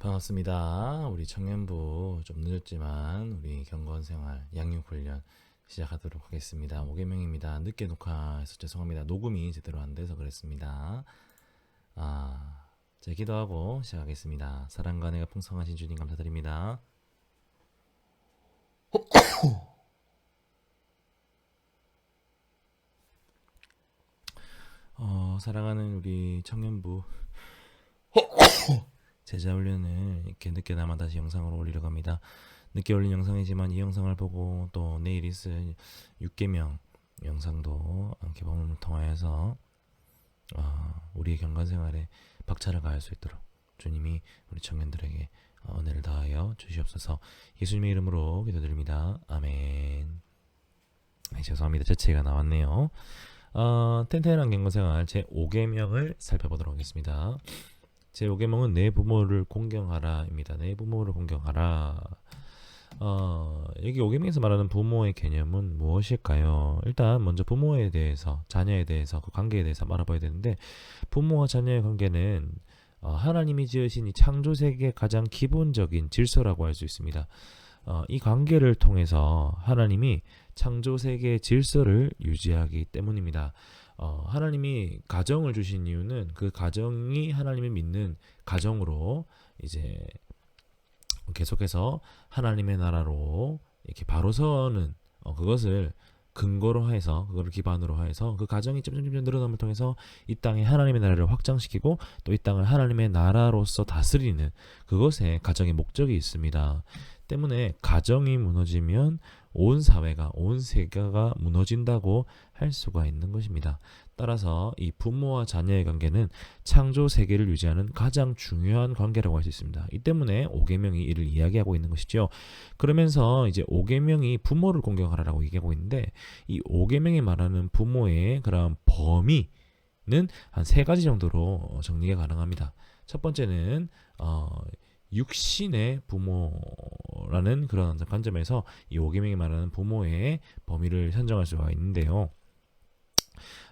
반갑습니다. 우리 청년부 좀 늦었지만 우리 경건생활 양육훈련 시작하도록 하겠습니다. 5개명입니다. 늦게 녹화해서 죄송합니다. 녹음이 제대로 안 돼서 그랬습니다. 제 기도하고 시작하겠습니다. 사랑과 은혜가 풍성하신 주님 감사드립니다. 사랑하는 우리 청년부 제자훈련을 이렇게 늦게나마 다시 영상으로 올리려고 합니다. 늦게 올린 영상이지만 이 영상을 보고 또 내일 있을 6개명 영상도 개봉을 통하여서 우리의 경건생활에 박차를 가할 수 있도록 주님이 우리 청년들에게 은혜를 다하여 주시옵소서. 예수님의 이름으로 기도드립니다. 아멘. 죄송합니다. 재채가 나왔네요. 텐텐한 경건생활 제5계명을 살펴보도록 하겠습니다. 제5계명은 내 부모를 공경하라입니다. 내 부모를 공경하라. 여기 5계명에서 말하는 부모의 개념은 무엇일까요? 일단 먼저 부모에 대해서, 자녀에 대해서, 그 관계에 대해서 알아봐야 되는데, 부모와 자녀의 관계는 하나님이 지으신 이 창조세계의 가장 기본적인 질서라고 할 수 있습니다. 이 관계를 통해서 하나님이 창조세계의 질서를 유지하기 때문입니다. 하나님이 가정을 주신 이유는 그 가정이 하나님을 믿는 가정으로 이제 계속해서 하나님의 나라로 이렇게 바로 서는 그것을 근거로 해서, 그거를 기반으로 해서 그 가정이 점점 늘어남을 통해서 이 땅에 하나님의 나라를 확장시키고 또 이 땅을 하나님의 나라로서 다스리는 그것에 가정의 목적이 있습니다. 때문에 가정이 무너지면 온 사회가, 온 세계가 무너진다고 할 수가 있는 것입니다. 따라서 이 부모와 자녀의 관계는 창조 세계를 유지하는 가장 중요한 관계라고 할 수 있습니다. 이 때문에 5계명이 이를 이야기하고 있는 것이죠. 그러면서 이제 5계명이 부모를 공경하라라고 얘기하고 있는데, 이 5계명이 말하는 부모의 그런 범위는 한 3가지 정도로 정리가 가능합니다. 첫 번째는 육신의 부모라는 그런 관점에서 이 5계명이 말하는 부모의 범위를 선정할 수가 있는데요.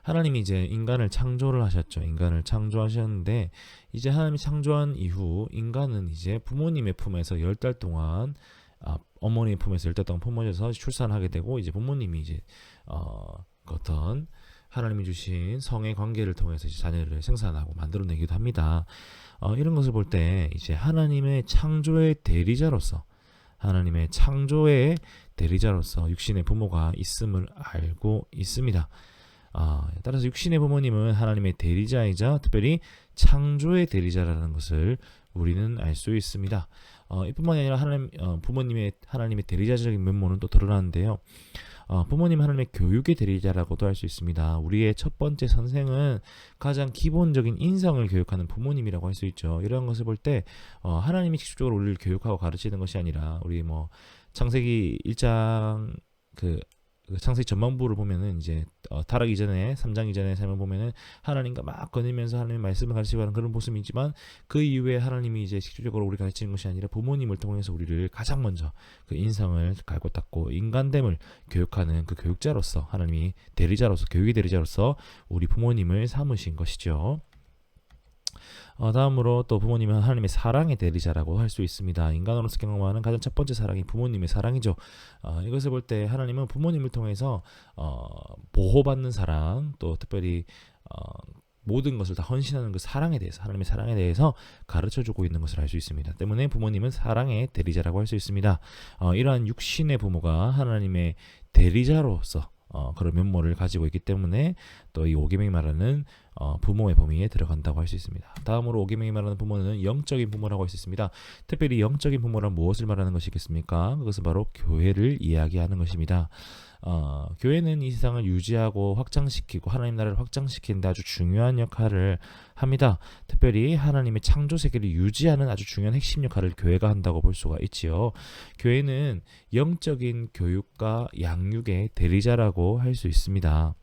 하나님이 이제 인간을 창조를 하셨죠. 인간을 창조하셨는데 이제 하나님이 창조한 이후 인간은 이제 부모님의 품에서 10달 동안 어머니의 품에서 10달 동안 품어져서 출산하게 되고, 이제 부모님이 이제 어떤 하나님이 주신 성의 관계를 통해서 이제 자녀를 생산하고 만들어내기도 합니다. 이런 것을 볼 때 이제 하나님의 창조의 대리자로서, 하나님의 창조의 대리자로서 육신의 부모가 있음을 알고 있습니다. 따라서 육신의 부모님은 하나님의 대리자이자 특별히 창조의 대리자라는 것을 우리는 알 수 있습니다. 이뿐만이 아니라 부모님의 하나님의 대리자적인 면모는 또 드러나는데요. 부모님 하나님의 교육의 대리자라고도 할 수 있습니다. 우리의 첫 번째 선생은 가장 기본적인 인성을 교육하는 부모님이라고 할 수 있죠. 이런 것을 볼 때 하나님이 직접적으로 우리를 교육하고 가르치는 것이 아니라, 우리 창세기 1장 창세기 전반부를 보면은 이제 타락 이전에 3장 이전의 삶을 보면은 하나님과 막 거니면서 하나님의 말씀을 가르치고 하는 그런 모습이지만, 그 이후에 하나님이 이제 직접적으로 우리 가르치는 것이 아니라 부모님을 통해서 우리를 가장 먼저 그 인성을 갈고 닦고 인간됨을 교육하는 그 교육자로서, 하나님이 대리자로서, 교육의 대리자로서 우리 부모님을 삼으신 것이죠. 다음으로 또 부모님은 하나님의 사랑의 대리자라고 할 수 있습니다. 인간으로서 경험하는 가장 첫 번째 사랑이 부모님의 사랑이죠. 이것을 볼 때 하나님은 부모님을 통해서 보호받는 사랑, 또 특별히 모든 것을 다 헌신하는 그 사랑에 대해서, 하나님의 사랑에 대해서 가르쳐주고 있는 것을 알 수 있습니다. 때문에 부모님은 사랑의 대리자라고 할 수 있습니다. 이러한 육신의 부모가 하나님의 대리자로서 그런 면모를 가지고 있기 때문에 또 이 5계명이 말하는 부모의 범위에 들어간다고 할 수 있습니다. 다음으로 5계명이 말하는 부모는 영적인 부모라고 할 수 있습니다. 특별히 영적인 부모란 무엇을 말하는 것이겠습니까? 그것은 바로 교회를 이야기하는 것입니다. 교회는 이 세상을 유지하고 확장시키고 하나님 나라를 확장시키는 데 아주 중요한 역할을 합니다. 특별히 하나님의 창조 세계를 유지하는 아주 중요한 핵심 역할을 교회가 한다고 볼 수가 있지요. 교회는 영적인 교육과 양육의 대리자라고 할 수 있습니다.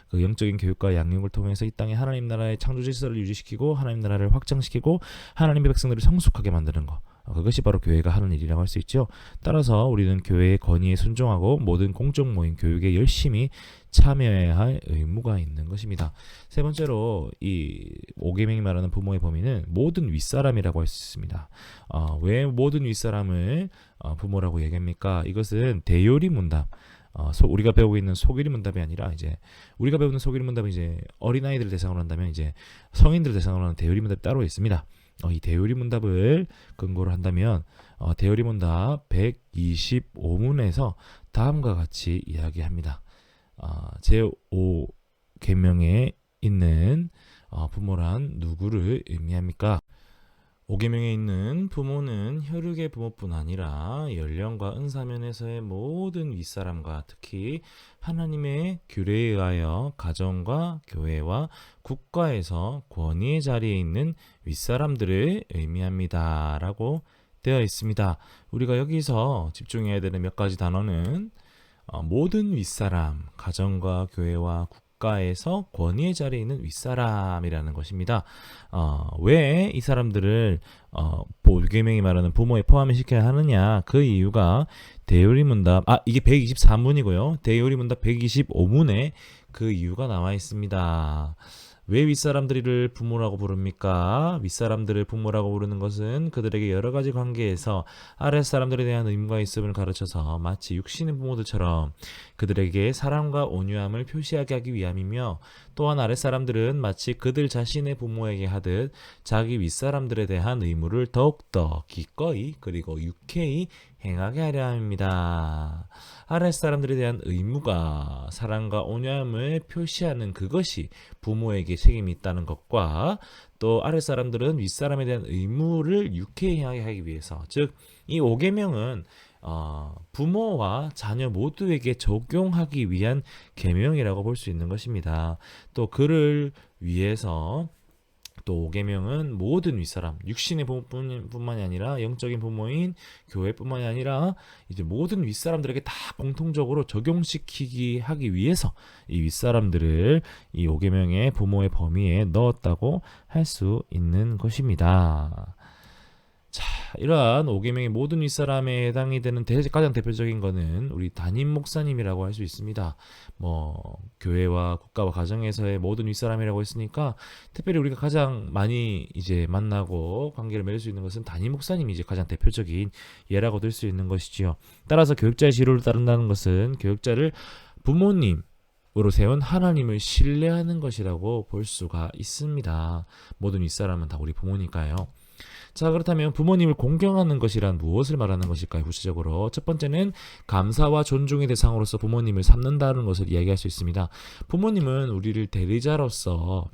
그 영적인 교육과 양육을 통해서 이 땅에 하나님 나라의 창조 질서를 유지시키고 하나님 나라를 확장시키고 하나님의 백성들을 성숙하게 만드는 것, 그것이 바로 교회가 하는 일이라고 할 수 있죠. 따라서 우리는 교회의 건의에 순종하고 모든 공적 모임 교육에 열심히 참여해야 할 의무가 있는 것입니다. 세 번째로 이 5계명이 말하는 부모의 범위는 모든 윗사람이라고 할 수 있습니다. 왜 모든 윗사람을 부모라고 얘기합니까? 이것은 대요리 문답. 우리가 배우고 있는 소규리 문답이 아니라 이제 우리가 배우는 소규리 문답은 이제 어린아이들을 대상으로 한다면 이제 성인들을 대상으로 하는 대요리 문답이 따로 있습니다. 이 대요리 문답을 근거로 한다면 대요리 문답 125문에서 다음과 같이 이야기합니다. 제5계명에 있는 부모란 누구를 의미합니까? 5계명에 있는 부모는 혈육의 부모뿐 아니라 연령과 은사면에서의 모든 윗사람과 특히 하나님의 규례에 의하여 가정과 교회와 국가에서 권위의 자리에 있는 윗사람들을 의미합니다. 라고 되어 있습니다. 우리가 여기서 집중해야 되는 몇 가지 단어는 모든 윗사람, 가정과 교회와 국가에서 권위의 자리에 있는 윗사람이라는 것입니다. 왜 이 사람들을 5계명이 말하는 부모에 포함시켜야 하느냐? 그 이유가 대요리 문답, 이게 123문이고요. 대요리 문답 125문에 그 이유가 나와 있습니다. 왜 윗사람들을 부모라고 부릅니까? 윗사람들을 부모라고 부르는 것은 그들에게 여러 가지 관계에서 아랫사람들에 대한 의무가 있음을 가르쳐서 마치 육신의 부모들처럼 그들에게 사랑과 온유함을 표시하게 하기 위함이며, 또한 아랫사람들은 마치 그들 자신의 부모에게 하듯 자기 윗사람들에 대한 의무를 더욱더 기꺼이 그리고 유쾌히 행하게 하려 합니다. 아랫사람들에 대한 의무가 사랑과 온유함을 표시하는 그것이 부모에게 책임이 있다는 것과, 또 아랫사람들은 윗사람에 대한 의무를 유쾌히 행하게 하기 위해서, 즉 이 5계명은 부모와 자녀 모두에게 적용하기 위한 계명이라고 볼 수 있는 것입니다. 또 그를 위해서 또 5계명은 모든 윗사람, 육신의 부모뿐만이 아니라 영적인 부모인 교회뿐만이 아니라 이제 모든 윗사람들에게 다 공통적으로 적용시키기 하기 위해서 이 윗사람들을 이 5계명의 부모의 범위에 넣었다고 할 수 있는 것입니다. 자, 이러한 5계명의 모든 윗사람에 해당이 되는 가장 대표적인 거는 우리 담임 목사님이라고 할 수 있습니다. 교회와 국가와 가정에서의 모든 윗사람이라고 했으니까 특별히 우리가 가장 많이 이제 만나고 관계를 맺을 수 있는 것은 담임 목사님이 이제 가장 대표적인 예라고 들 수 있는 것이지요. 따라서 교육자의 지도를 따른다는 것은 교육자를 부모님으로 세운 하나님을 신뢰하는 것이라고 볼 수가 있습니다. 모든 윗사람은 다 우리 부모니까요. 자, 그렇다면 부모님을 공경하는 것이란 무엇을 말하는 것일까요? 구체적으로 첫 번째는 감사와 존중의 대상으로서 부모님을 삼는다는 것을 이야기할 수 있습니다. 부모님은 우리를 대리자로서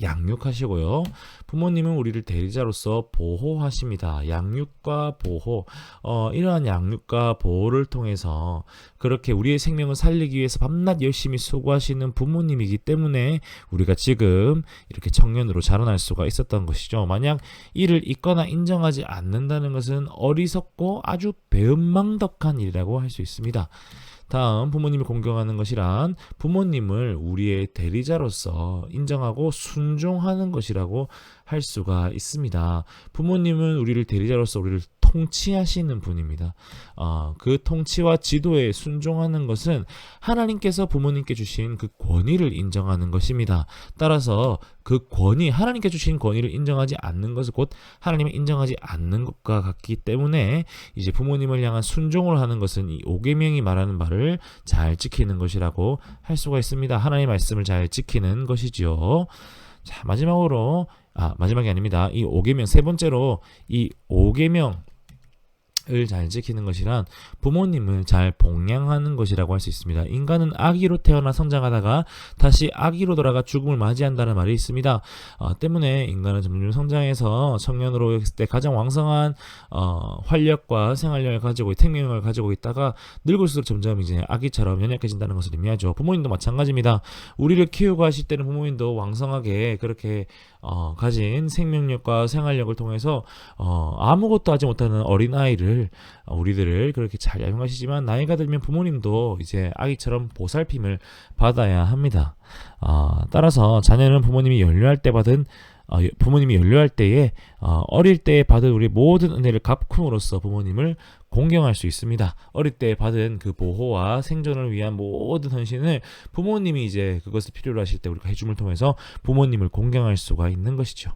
양육하시고요. 부모님은 우리를 대리자로서 보호하십니다. 양육과 보호, 이러한 양육과 보호를 통해서 그렇게 우리의 생명을 살리기 위해서 밤낮 열심히 수고하시는 부모님이기 때문에 우리가 지금 이렇게 청년으로 자라날 수가 있었던 것이죠. 만약 이를 잊거나 인정하지 않는다는 것은 어리석고 아주 배은망덕한 일이라고 할 수 있습니다. 다음, 부모님을 공경하는 것이란 부모님을 우리의 대리자로서 인정하고 순종하는 것이라고 할 수가 있습니다. 부모님은 우리를 대리자로서 우리를 통치하시는 분입니다. 그 통치와 지도에 순종하는 것은 하나님께서 부모님께 주신 그 권위를 인정하는 것입니다. 따라서 그 권위, 하나님께 주신 권위를 인정하지 않는 것은 곧 하나님을 인정하지 않는 것과 같기 때문에 이제 부모님을 향한 순종을 하는 것은 이 5계명이 말하는 바를 잘 지키는 것이라고 할 수가 있습니다. 하나님의 말씀을 잘 지키는 것이지요. 자, 마지막이 아닙니다. 이 5계명, 세 번째로 이 5계명 을 잘 지키는 것이란 부모님을 잘 봉양하는 것이라고 할 수 있습니다. 인간은 아기로 태어나 성장하다가 다시 아기로 돌아가 죽음을 맞이한다는 말이 있습니다. 때문에 인간은 점점 성장해서 청년으로 했을 때 가장 왕성한 활력과 생활력을 가지고 생명력을 가지고 있다가 늙을수록 점점 이제 아기처럼 연약해진다는 것을 의미하죠. 부모님도 마찬가지입니다. 우리를 키우고 하실 때는 부모님도 왕성하게 그렇게 가진 생명력과 생활력을 통해서 아무것도 하지 못하는 어린아이를 우리들을 그렇게 잘 양육하시지만 나이가 들면 부모님도 이제 아기처럼 보살핌을 받아야 합니다. 따라서 자녀는 부모님이 연료할 때 받은 부모님이 연료할 때에 어릴 때에 받은 우리 모든 은혜를 갚음으로써 부모님을 공경할 수 있습니다. 어릴 때 받은 그 보호와 생존을 위한 모든 헌신을 부모님이 이제 그것을 필요로 하실 때 우리가 해줌을 통해서 부모님을 공경할 수가 있는 것이죠.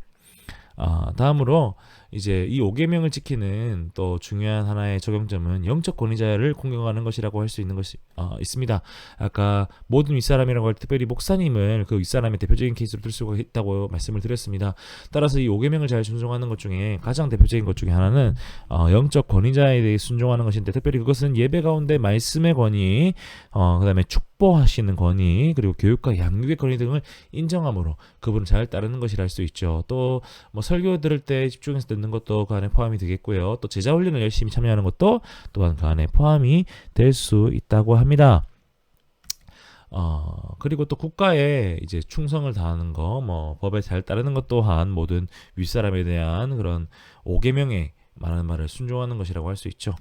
다음으로 이제 이 5계명을 지키는 또 중요한 하나의 적용점은 영적 권위자를 공경하는 것이라고 할 수 있는 것이 있습니다. 아까 모든 윗사람이라고 할 때 특별히 목사님을 그 윗사람의 대표적인 케이스로 들 수가 있다고 말씀을 드렸습니다. 따라서 이 5계명을 잘 순종하는 것 중에 가장 대표적인 것 중에 하나는 영적 권위자에 대해 순종하는 것인데, 특별히 그것은 예배 가운데 말씀의 권위, 그 다음에 축복하시는 권위, 그리고 교육과 양육의 권위 등을 인정함으로 그분을 잘 따르는 것이라 할 수 있죠. 또 뭐 설교 들을 때 집중해서 듣는 것도 그 안에 포함이 되겠고요. 또 제자 훈련을 열심히 참여하는 것도 또한 그 안에 포함이 될 수 있다고 합니다. 그리고 또 국가에 이제 충성을 다하는 거, 뭐 법에 잘 따르는 것 또한 모든 윗사람에 대한 그런 5계명에 말하는 말을 순종하는 것이라고 할 수 있죠.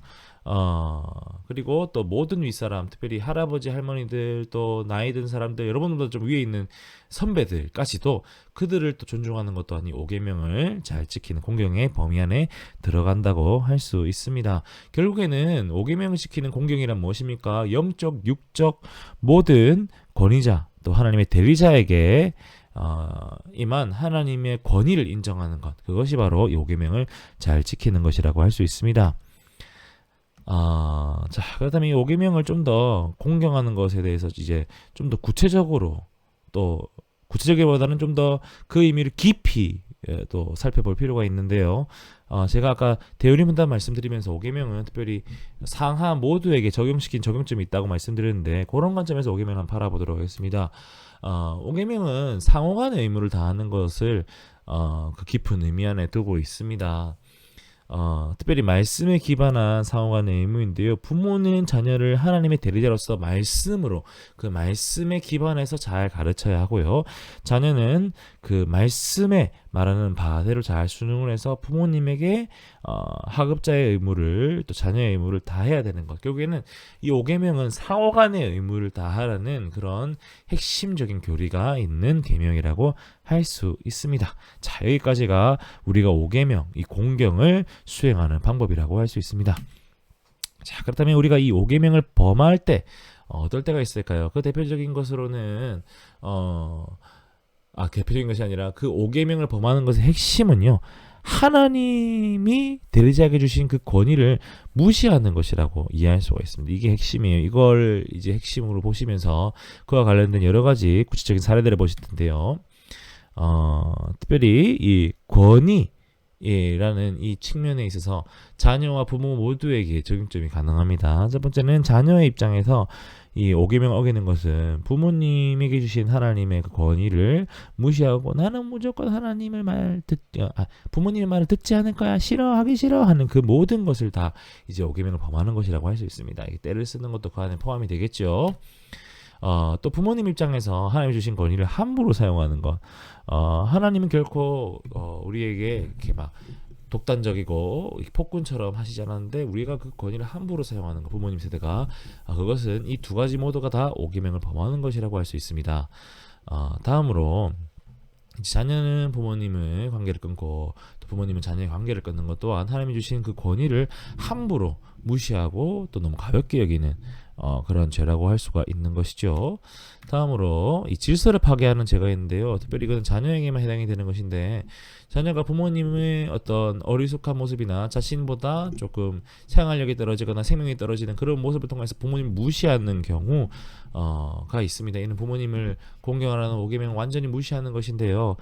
그리고 또 모든 윗사람, 특별히 할아버지, 할머니들, 또 나이 든 사람들, 여러분보다 좀 위에 있는 선배들까지도 그들을 또 존중하는 것 또한 이 5계명을 잘 지키는 공경의 범위 안에 들어간다고 할 수 있습니다. 결국에는 5계명을 지키는 공경이란 무엇입니까? 영적, 육적 모든 권위자, 또 하나님의 대리자에게 이만 하나님의 권위를 인정하는 것, 그것이 바로 이 5계명을 잘 지키는 것이라고 할 수 있습니다. 자, 그렇다면 이 5계명을 좀 더 공경하는 것에 대해서 이제 좀 더 구체적으로, 또 구체적이보다는 좀 더 그 의미를 깊이 또 살펴볼 필요가 있는데요. 제가 아까 대우리 문단 말씀드리면서 5계명은 특별히 상하 모두에게 적용시킨 적용점이 있다고 말씀드렸는데, 그런 관점에서 5계명을 한번 바라보도록 하겠습니다. 5계명은 상호 간의 의무를 다하는 것을 그 깊은 의미 안에 두고 있습니다. 특별히 말씀에 기반한 상호 간의 의무인데요. 부모는 자녀를 하나님의 대리자로서 말씀으로, 그 말씀에 기반해서 잘 가르쳐야 하고요. 자녀는 그 말씀에 말하는 바대로 잘 순응을 해서 부모님에게 하급자의 의무를, 또 자녀의 의무를 다해야 되는 것. 결국에는 이 5계명은 상호 간의 의무를 다하라는 그런 핵심적인 교리가 있는 계명이라고 할 수 있습니다. 자, 여기까지가 우리가 5계명, 이 공경을 수행하는 방법이라고 할 수 있습니다. 자, 그렇다면 우리가 이 5계명을 범할 때 어떨 때가 있을까요? 그 대표적인 것으로는 대표적인 것이 아니라 그 5계명을 범하는 것의 핵심은요, 하나님이 대리자에게 주신 그 권위를 무시하는 것이라고 이해할 수가 있습니다. 이게 핵심이에요. 이걸 이제 핵심으로 보시면서 그와 관련된 여러 가지 구체적인 사례들을 보실 텐데요. 특별히 이 권위라는 이 측면에 있어서 자녀와 부모 모두에게 적용점이 가능합니다. 첫 번째는 자녀의 입장에서 이 5계명 어기는 것은 부모님에게 주신 하나님의 그 권위를 무시하고 나는 무조건 하나님의 부모님의 말을 듣지 않을 거야, 하기 싫어 하는 그 모든 것을 다 이제 5계명을 범하는 것이라고 할 수 있습니다. 이게 때를 쓰는 것도 그 안에 포함이 되겠죠. 또 부모님 입장에서 하나님이 주신 권위를 함부로 사용하는 것. 하나님은 결코 우리에게 이렇게 막 독단적이고 폭군처럼 하시지 않았는데 우리가 그 권위를 함부로 사용하는 것, 부모님 세대가 그것은 이 두 가지 모두가 다 5계명을 범하는 것이라고 할 수 있습니다. 다음으로 자녀는 부모님의 관계를 끊고 또 부모님은 자녀의 관계를 끊는 것 또한 하나님이 주신 그 권위를 함부로 무시하고 또 너무 가볍게 여기는 그런 죄라고 할 수가 있는 것이죠. 다음으로 이 질서를 파괴하는 죄가 있는데요. 특별히 이거는 자녀에게만 해당이 되는 것인데, 자녀가 부모님의 어떤 어리숙한 모습이나 자신보다 조금 생활력이 떨어지거나 생명이 떨어지는 그런 모습을 통해서 부모님을 무시하는 경우가 있습니다. 이는 부모님을 공경하라는 5계명을 완전히 무시하는 것인데요.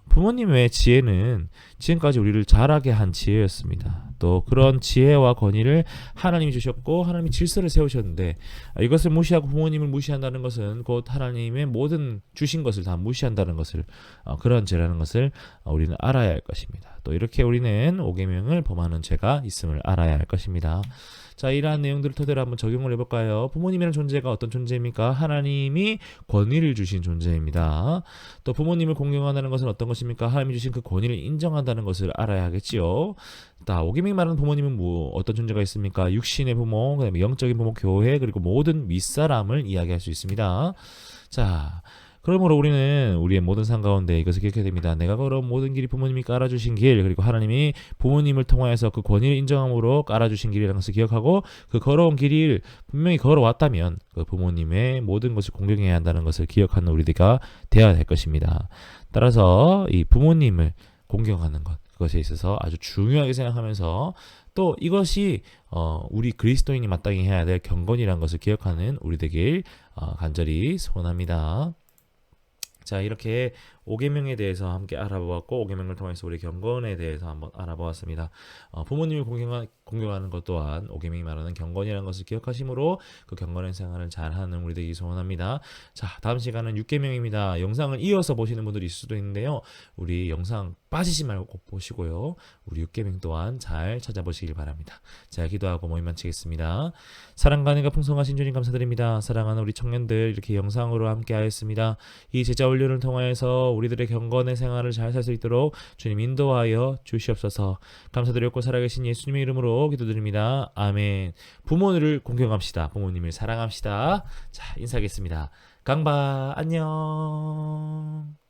부모님의 지혜는 지금까지 우리를 자라게 한 지혜였습니다. 또 그런 지혜와 권위를 하나님이 주셨고 하나님이 질서를 세우셨는데, 이것을 무시하고 부모님을 무시한다는 것은 곧 하나님의 모든 주신 것을 다 무시한다는 것을, 그런 죄라는 것을 우리는 알아야 할 것입니다. 또 이렇게 우리는 5계명을 범하는 죄가 있음을 알아야 할 것입니다. 자, 이러한 내용들을 토대로 한번 적용을 해볼까요? 부모님이라는 존재가 어떤 존재입니까? 하나님이 권위를 주신 존재입니다. 또 부모님을 공경한다는 것은 어떤 것입니까? 하나님이 주신 그 권위를 인정한다는 것을 알아야 하겠지요. 5계명이 말하는 부모님은 어떤 존재가 있습니까? 육신의 부모, 그다음에 영적인 부모, 교회, 그리고 모든 윗사람을 이야기할 수 있습니다. 자, 그러므로 우리는 우리의 모든 삶 가운데 이것을 기억해야 됩니다. 내가 걸어온 모든 길이 부모님이 깔아주신 길, 그리고 하나님이 부모님을 통하여서 그 권위를 인정함으로 깔아주신 길이라는 것을 기억하고, 그 걸어온 길을 분명히 걸어왔다면 그 부모님의 모든 것을 공경해야 한다는 것을 기억하는 우리가 되어야 할 것입니다. 따라서 이 부모님을 공경하는 것, 그것에 있어서 아주 중요하게 생각하면서, 또 이것이 우리 그리스도인이 마땅히 해야 될 경건이라는 것을 기억하는 우리 되길 간절히 소원합니다. 자, 이렇게 5계명에 대해서 함께 알아보았고, 5계명을 통해서 우리 경건에 대해서 한번 알아보았습니다. 부모님을 공경하는 것 또한 5계명이 말하는 경건이라는 것을 기억하심으로 그 경건의 생활을 잘하는 우리 되기 소원합니다. 자, 다음 시간은 6계명입니다. 영상을 이어서 보시는 분들이 있을 수도 있는데요, 우리 영상 빠지지 말고 꼭 보시고요, 우리 6계명 또한 잘 찾아보시길 바랍니다. 자, 기도하고 모임 마치겠습니다. 사랑과 은혜가 풍성하신 주님 감사드립니다. 사랑하는 우리 청년들, 이렇게 영상으로 함께 하였습니다. 이 제자 훈련을 통하여서 우리들의 경건의 생활을 잘 살 수 있도록 주님 인도하여 주시옵소서. 감사드렸고 살아계신 예수님의 이름으로 기도드립니다. 아멘. 부모를 공경합시다. 부모님을 사랑합시다. 자, 인사하겠습니다. 강바 안녕.